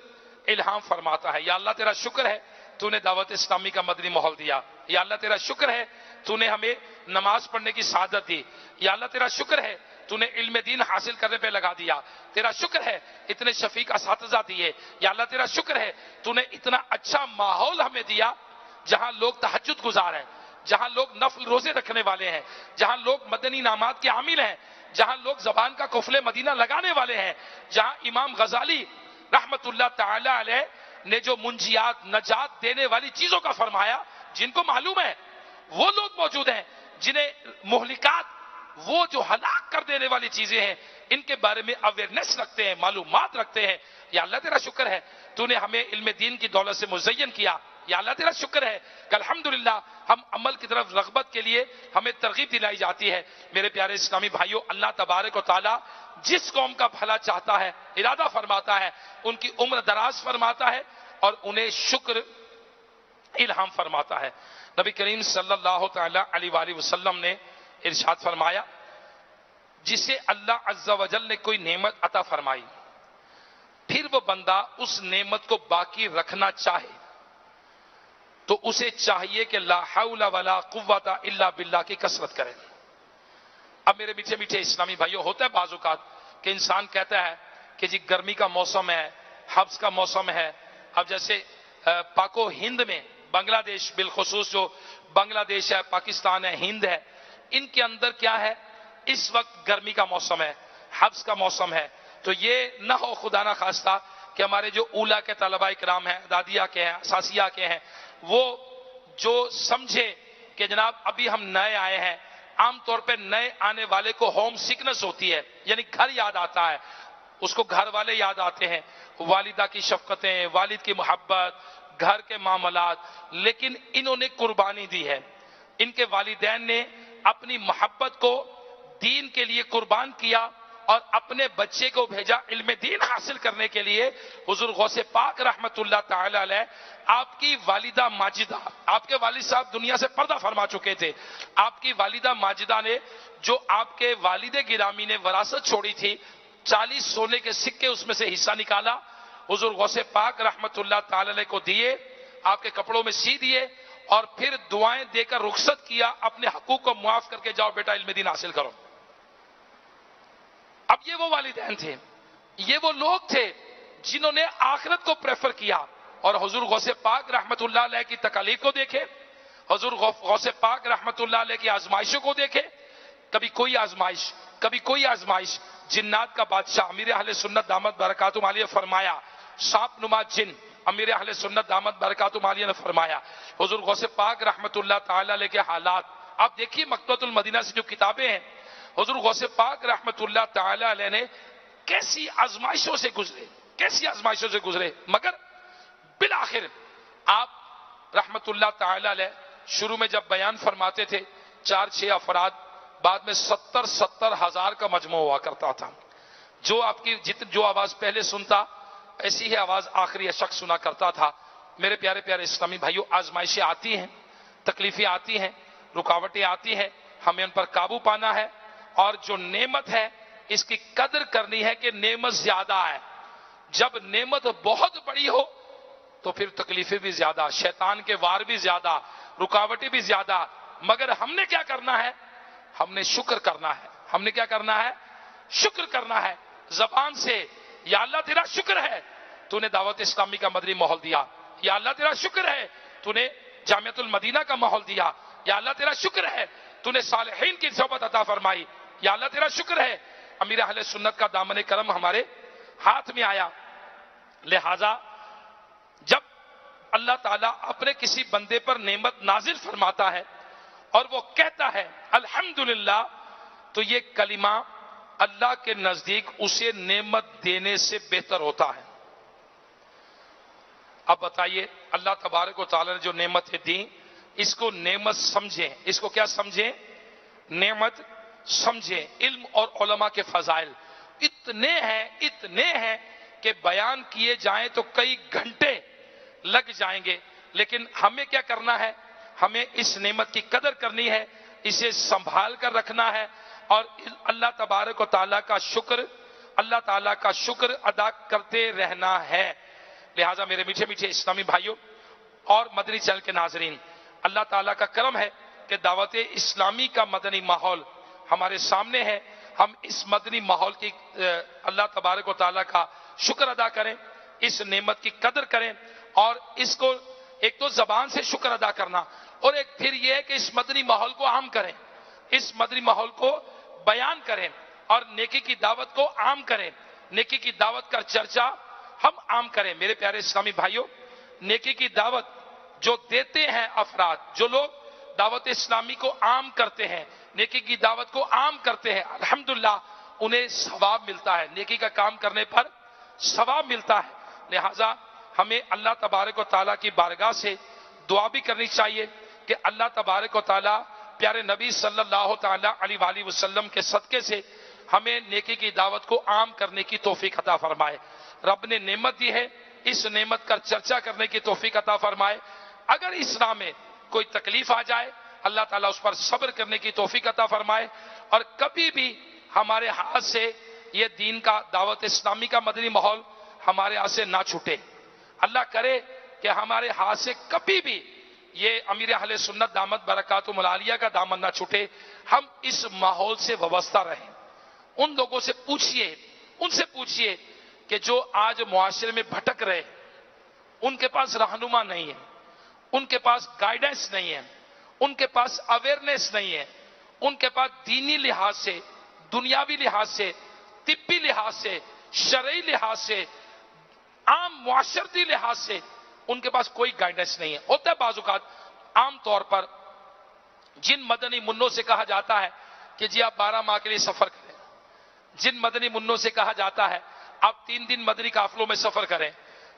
الہام فرماتا ہے۔ یا اللہ تیرا شکر ہے تو نے دعوت اسلامی کا مدنی ماحول دیا، یا اللہ تیرا شکر ہے تو نے ہمیں نماز پڑھنے کی سعادت دی، یا اللہ تیرا شکر ہے تو نے علم دین حاصل کرنے پہ لگا دیا، تیرا شکر ہے اتنے شفیق اساتذہ دیے، یا اللہ تیرا شکر ہے تو نے اتنا اچھا ماحول ہمیں دیا جہاں لوگ تہجد گزار ہیں، جہاں لوگ نفل روزے رکھنے والے ہیں، جہاں لوگ مدنی انعامات کے عامل ہیں، جہاں لوگ زبان کا قفل مدینہ لگانے والے ہیں، جہاں امام غزالی رحمت اللہ تعالی علیہ نے جو منجیات نجات دینے والی چیزوں کا فرمایا، جن کو معلوم ہے وہ لوگ موجود ہیں جنہیں مہلکات، وہ جو ہلاک کر دینے والی چیزیں ہیں ان کے بارے میں اویئرنیس رکھتے ہیں، معلومات رکھتے ہیں۔ یا اللہ تیرا شکر ہے تو نے ہمیں علم دین کی دولت سے مزین کیا، یا اللہ تیرا شکر ہے کہ الحمدللہ ہم عمل کی طرف رغبت کے لیے ہمیں ترغیب دلائی جاتی ہے۔ میرے پیارے اسلامی بھائیوں، اللہ تبارک و تعالی جس قوم کا بھلا چاہتا ہے، ارادہ فرماتا ہے، ان کی عمر دراز فرماتا ہے اور انہیں شکر الہام فرماتا ہے۔ نبی کریم صلی اللہ تعالی علیہ وآلہ وسلم نے ارشاد فرمایا، جسے اللہ عز و جل نے کوئی نعمت عطا فرمائی، پھر وہ بندہ اس نعمت کو باقی رکھنا چاہے تو اسے چاہیے کہ لا حول ولا قوت الا باللہ کی کثرت کرے۔ اب میرے میٹھے میٹھے اسلامی بھائیوں، ہوتا ہے بعض اوقات کہ انسان کہتا ہے کہ جی گرمی کا موسم ہے، حبس کا موسم ہے۔ اب جیسے پاک و ہند میں بنگلہ دیش، بالخصوص جو بنگلہ دیش ہے، پاکستان ہے، ہند ہے، ان کے اندر کیا ہے، اس وقت گرمی کا موسم ہے، حبس کا موسم ہے۔ تو یہ نہ ہو خدا نہ خواستہ کہ ہمارے جو اولیاء کے طلباء کرام ہیں، دادیہ کے ہیں، اساسیہ کے ہیں، وہ جو سمجھے کہ جناب ابھی ہم نئے آئے ہیں، عام طور پہ نئے آنے والے کو ہوم سکنس ہوتی ہے، یعنی گھر یاد آتا ہے، اس کو گھر والے یاد آتے ہیں، والدہ کی شفقتیں، والد کی محبت، گھر کے معاملات۔ لیکن انہوں نے قربانی دی ہے، ان کے والدین نے اپنی محبت کو دین کے لیے قربان کیا اور اپنے بچے کو بھیجا علم دین حاصل کرنے کے لیے۔ حضور غوث پاک رحمت اللہ تعالی علیہ، آپ کی والدہ ماجدہ، آپ کے والد صاحب دنیا سے پردہ فرما چکے تھے، آپ کی والدہ ماجدہ نے جو آپ کے والد گرامی نے وراثت چھوڑی تھی، 40 سونے کے سکے اس میں سے حصہ نکالا، حضور غوث پاک رحمت اللہ تعالی علیہ کو دیے، آپ کے کپڑوں میں سی دیے اور پھر دعائیں دے کر رخصت کیا، اپنے حقوق کو معاف کر کے جاؤ بیٹا علم دین حاصل کرو۔ اب یہ وہ والدین تھے، یہ وہ لوگ تھے جنہوں نے آخرت کو پریفر کیا اور حضور غوث پاک رحمت اللہ علیہ کی تکالیف کو دیکھے، حضور غوث پاک رحمت اللہ علیہ کی آزمائشوں کو دیکھے۔ کبھی کوئی آزمائش، کبھی کوئی آزمائش، جنات کا بادشاہ امیر اہل سنت دامت برکاتہم عالیہ نے فرمایا، سانپ نما جن، امیر اہل سنت دامت برکاتہم عالیہ نے فرمایا۔ حضور غوث پاک رحمت اللہ تعالی علیہ کے حالات آپ دیکھیے، مکتبۃ المدینہ سے جو کتابیں ہیں، حضور غوث پاک رحمت اللہ تعالی علیہ نے کیسی آزمائشوں سے گزرے، کیسی آزمائشوں سے گزرے، مگر بالآخر آپ رحمت اللہ تعالی علیہ شروع میں جب بیان فرماتے تھے 4-6 افراد، بعد میں 70 ہزار کا مجموعہ ہوا کرتا تھا۔ جو آپ کی جو آواز پہلے سنتا ایسی ہی آواز آخری شخص سنا کرتا تھا۔ میرے پیارے پیارے اسلامی بھائیوں، آزمائشیں آتی ہیں، تکلیفیں آتی ہیں، رکاوٹیں آتی ہیں، ہمیں ان پر قابو پانا ہے اور جو نعمت ہے اس کی قدر کرنی ہے کہ نعمت زیادہ ہے۔ جب نعمت بہت بڑی ہو تو پھر تکلیفیں بھی زیادہ، شیطان کے وار بھی زیادہ، رکاوٹیں بھی زیادہ، مگر ہم نے کیا کرنا ہے؟ ہم نے شکر کرنا ہے۔ ہم نے کیا کرنا ہے؟ شکر کرنا ہے، زبان سے یا اللہ تیرا شکر ہے تو نے دعوت اسلامی کا مدنی ماحول دیا، یا اللہ تیرا شکر ہے تو نے جامعۃ المدینہ کا ماحول دیا، یا اللہ تیرا شکر ہے تو نے صالحین کی صحبت عطا فرمائی، یا اللہ تیرا شکر ہے امیر اہل سنت کا دامن کرم ہمارے ہاتھ میں آیا۔ لہذا جب اللہ تعالیٰ اپنے کسی بندے پر نعمت نازل فرماتا ہے اور وہ کہتا ہے الحمدللہ، تو یہ کلمہ اللہ کے نزدیک اسے نعمت دینے سے بہتر ہوتا ہے۔ اب بتائیے، اللہ تبارک و تعالیٰ نے جو نعمتیں دیں، اس کو نعمت سمجھیں، اس کو کیا سمجھیں؟ نعمت سمجھیں۔ علم اور علماء کے فضائل اتنے ہیں کہ بیان کیے جائیں تو کئی گھنٹے لگ جائیں گے، لیکن ہمیں کیا کرنا ہے؟ ہمیں اس نعمت کی قدر کرنی ہے، اسے سنبھال کر رکھنا ہے اور اللہ تبارک و تعالیٰ کا شکر ادا کرتے رہنا ہے۔ لہٰذا میرے میٹھے میٹھے اسلامی بھائیوں اور مدنی چینل کے ناظرین، اللہ تعالیٰ کا کرم ہے کہ دعوت اسلامی کا مدنی ماحول ہمارے سامنے ہے۔ ہم اس مدنی ماحول کی اللہ تبارک و تعالیٰ کا شکر ادا کریں، اس نعمت کی قدر کریں اور اس کو ایک تو زبان سے شکر ادا کرنا، اور ایک پھر یہ ہے کہ اس مدنی ماحول کو عام کریں، اس مدنی ماحول کو بیان کریں اور نیکی کی دعوت کو عام کریں، نیکی کی دعوت کا چرچا ہم عام کریں۔ میرے پیارے اسلامی بھائیوں، نیکی کی دعوت جو دیتے ہیں افراد، جو لوگ دعوت اسلامی کو عام کرتے ہیں، نیکی کی دعوت کو عام کرتے ہیں، الحمدللہ انہیں ثواب ملتا ہے، نیکی کا کام کرنے پر ثواب ملتا ہے۔ لہٰذا ہمیں اللہ تبارک و تعالیٰ کی بارگاہ سے دعا بھی کرنی چاہیے کہ اللہ تبارک و تعالی پیارے نبی صلی اللہ تعالی علیہ وآلہ وسلم کے صدقے سے ہمیں نیکی کی دعوت کو عام کرنے کی توفیق عطا فرمائے. رب نے نعمت دی ہے، اس نعمت کا چرچا کرنے کی توفیق عطا فرمائے. اگر اس راہ میں کوئی تکلیف آ جائے اللہ تعالیٰ اس پر صبر کرنے کی توفیق عطا فرمائے، اور کبھی بھی ہمارے ہاتھ سے یہ دین کا دعوت اسلامی کا مدنی ماحول ہمارے ہاتھ سے نہ چھوٹے. اللہ کرے کہ ہمارے ہاتھ سے کبھی بھی یہ امیر اہل سنت دامت برکاتہم العالیہ کا دامن نہ چھوٹے. ہم اس ماحول سے وابستہ رہیں. ان لوگوں سے پوچھئے، ان سے پوچھئے کہ جو آج معاشرے میں بھٹک رہے، ان کے پاس رہنما نہیں ہے، ان کے پاس گائیڈنس نہیں ہے، ان کے پاس اویئرنس نہیں ہے، ان کے پاس دینی لحاظ سے، دنیاوی لحاظ سے، طبی لحاظ سے، شرعی لحاظ سے، عام معاشرتی لحاظ سے ان کے پاس کوئی گائیڈنس نہیں ہے. ہوتا ہے بعض اوقات عام طور پر جن مدنی منوں سے کہا جاتا ہے کہ جی آپ 12 ماہ کے لیے سفر کریں، جن مدنی منوں سے کہا جاتا ہے آپ 3 دن مدنی قافلوں میں سفر کریں،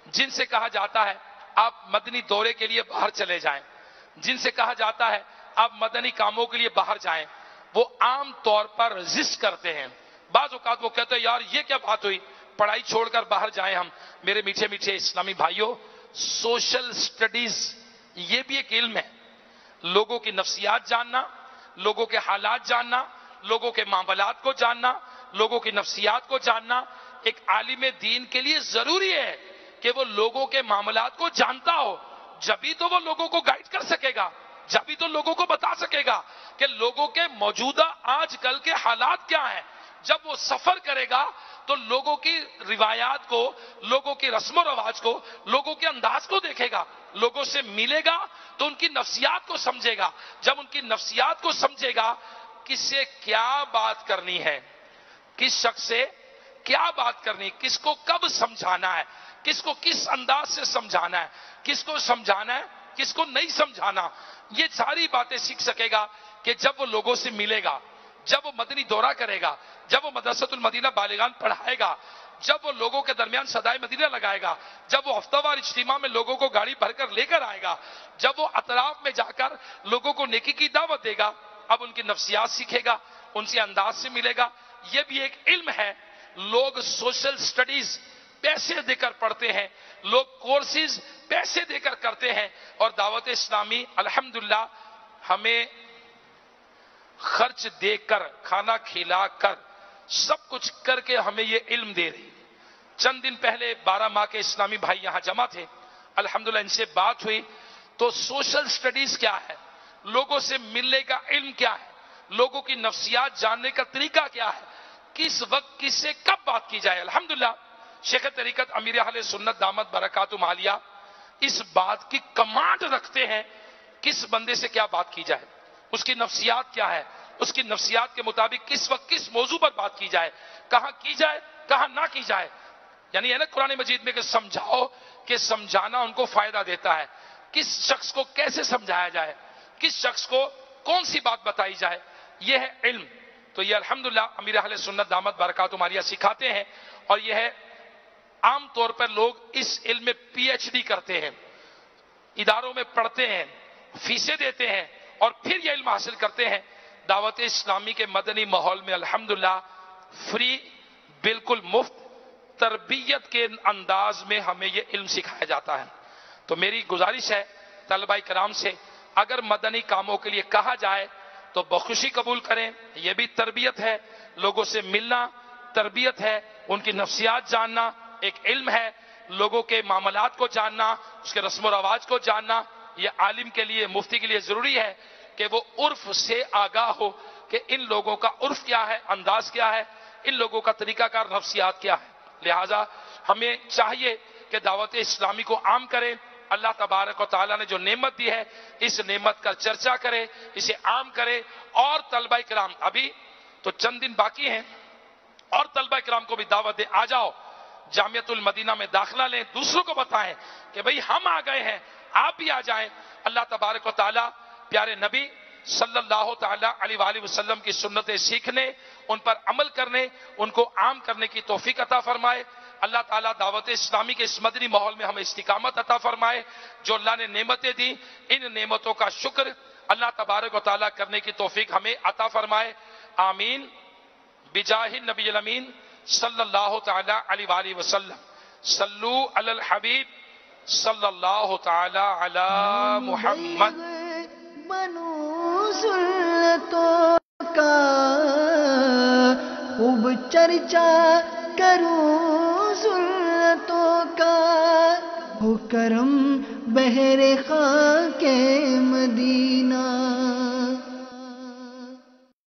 جن سے کہا جاتا ہے آپ مدنی دورے کے لیے باہر چلے جائیں، جن سے کہا جاتا ہے آپ مدنی کاموں کے لیے باہر جائیں، وہ عام طور پر رزسٹ کرتے ہیں. بعض اوقات وہ کہتے ہیں یار یہ کیا بات ہوئی، پڑھائی چھوڑ کر باہر جائیں ہم. میرے میٹھے میٹھے اسلامی بھائیوں، سوشل سٹڈیز یہ بھی ایک علم ہے. لوگوں کی نفسیات جاننا، لوگوں کے حالات جاننا، لوگوں کے معاملات کو جاننا، لوگوں کی نفسیات کو جاننا ایک عالم دین کے لیے ضروری ہے کہ وہ لوگوں کے معاملات کو جانتا ہو. جبھی تو وہ لوگوں کو گائیڈ کر سکے گا، جبھی تو لوگوں کو بتا سکے گا کہ لوگوں کے موجودہ آج کل کے حالات کیا ہیں. جب وہ سفر کرے گا تو لوگوں کی روایات کو، لوگوں کی رسم و رواج کو، لوگوں کے انداز کو دیکھے گا، لوگوں سے ملے گا تو ان کی نفسیات کو سمجھے گا. جب ان کی نفسیات کو سمجھے گا کس سے کیا بات کرنی ہے، کس شخص سے کیا بات کرنی، کس کو کب سمجھانا ہے، کس کو کس انداز سے سمجھانا ہے، کس کو سمجھانا ہے، کس کو نہیں سمجھانا، یہ ساری باتیں سیکھ سکے گا کہ جب وہ لوگوں سے ملے گا، جب وہ مدنی دورہ کرے گا، جب وہ مدرسۃ المدینہ بالغان پڑھائے گا، جب وہ لوگوں کے درمیان صدائے مدینہ لگائے گا، جب وہ ہفتہ وار اجتماع میں لوگوں کو گاڑی بھر کر لے کر آئے گا، جب وہ اطراف میں جا کر لوگوں کو نیکی کی دعوت دے گا، اب ان کی نفسیات سیکھے گا، ان سے انداز سے ملے گا. یہ بھی ایک علم ہے. لوگ سوشل سٹڈیز پیسے دے کر پڑھتے ہیں، لوگ کورسز پیسے دے کر کرتے ہیں، اور دعوت اسلامی الحمدللہ ہمیں خرچ دے کر، کھانا کھلا کر، سب کچھ کر کے ہمیں یہ علم دے رہی. چند دن پہلے 12 ماہ کے اسلامی بھائی یہاں جمع تھے، الحمدللہ ان سے بات ہوئی تو سوشل سٹڈیز کیا ہے، لوگوں سے ملنے کا علم کیا ہے، لوگوں کی نفسیات جاننے کا طریقہ کیا ہے، کس وقت کس سے کب بات کی جائے. الحمدللہ شیخ طریقت امیر اہل سنت دامت برکاتہم العالیہ اس بات کی کمانڈ رکھتے ہیں کس بندے سے کیا بات کی جائے، اس کی نفسیات کیا ہے، اس کی نفسیات کے مطابق کس وقت کس موضوع پر بات کی جائے، کہاں کی جائے کہاں نہ کی جائے. یعنی ہے نا قرآن مجید میں کہ سمجھاؤ، کہ سمجھانا ان کو فائدہ دیتا ہے. کس شخص کو کیسے سمجھایا جائے، کس شخص کو کون سی بات بتائی جائے، یہ ہے علم. تو یہ الحمدللہ امیر اہل سنت دامت برکاتہم العالیہ سکھاتے ہیں. اور یہ ہے عام طور پر لوگ اس علم میں PhD کرتے ہیں، اداروں میں پڑھتے ہیں، فیسیں دیتے ہیں اور پھر یہ علم حاصل کرتے ہیں. دعوت اسلامی کے مدنی ماحول میں الحمدللہ فری، بالکل مفت تربیت کے انداز میں ہمیں یہ علم سکھایا جاتا ہے. تو میری گزارش ہے طلبہ کرام سے، اگر مدنی کاموں کے لیے کہا جائے تو بخوشی قبول کریں. یہ بھی تربیت ہے، لوگوں سے ملنا تربیت ہے، ان کی نفسیات جاننا ایک علم ہے، لوگوں کے معاملات کو جاننا، اس کے رسم و رواج کو جاننا. یہ عالم کے لیے، مفتی کے لیے ضروری ہے کہ وہ عرف سے آگاہ ہو کہ ان لوگوں کا عرف کیا ہے، انداز کیا ہے، ان لوگوں کا طریقہ کار، نفسیات کیا ہے. لہذا ہمیں چاہیے کہ دعوت اسلامی کو عام کریں. اللہ تبارک و تعالیٰ نے جو نعمت دی ہے اس نعمت کا چرچا کرے، اسے عام کرے. اور طلبہ کرام ابھی تو چند دن باقی ہیں، اور طلبہ کرام کو بھی دعوت دے، آ جاؤ جامعۃ المدینہ میں داخلہ لیں، دوسروں کو بتائیں کہ بھئی ہم آ گئے ہیں، آپ بھی آ جائیں. اللہ تبارک و تعالیٰ پیارے نبی صلی اللہ تعالی علیہ وآلہ وسلم کی سنتیں سیکھنے، ان پر عمل کرنے، ان کو عام کرنے کی توفیق عطا فرمائے. اللہ تعالیٰ دعوت اسلامی کے اس مدنی ماحول میں ہمیں استقامت عطا فرمائے. جو اللہ نے نعمتیں دی ان نعمتوں کا شکر اللہ تبارک و تعالیٰ کرنے کی توفیق ہمیں عطا فرمائے. آمین. بجاہ النبی الامین صلی اللہ تعالی علیہ وآلہ وسلم. صلو علی الحبیب صلی اللہ تعالی علی محمد. بنو سنتوں کا خوب چرچا کروں سنتوں کا، ہو کرم بہر خاک مدینہ.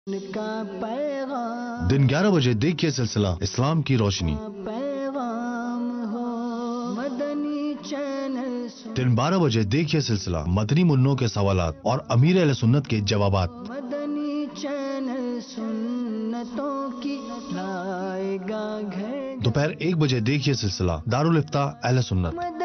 ان کا پیغام دن 11 بجے دیکھیے سلسلہ اسلام کی روشنی. پیغام ہو مدنی چینل سن. دن 12 بجے دیکھیے سلسلہ مدنی منوں کے سوالات اور امیر اہل سنت کے جوابات. مدنی چینل سنتوں کی لائے گا گھر. دوپہر 1 بجے دیکھیے سلسلہ دارالفتاح اہل سنت.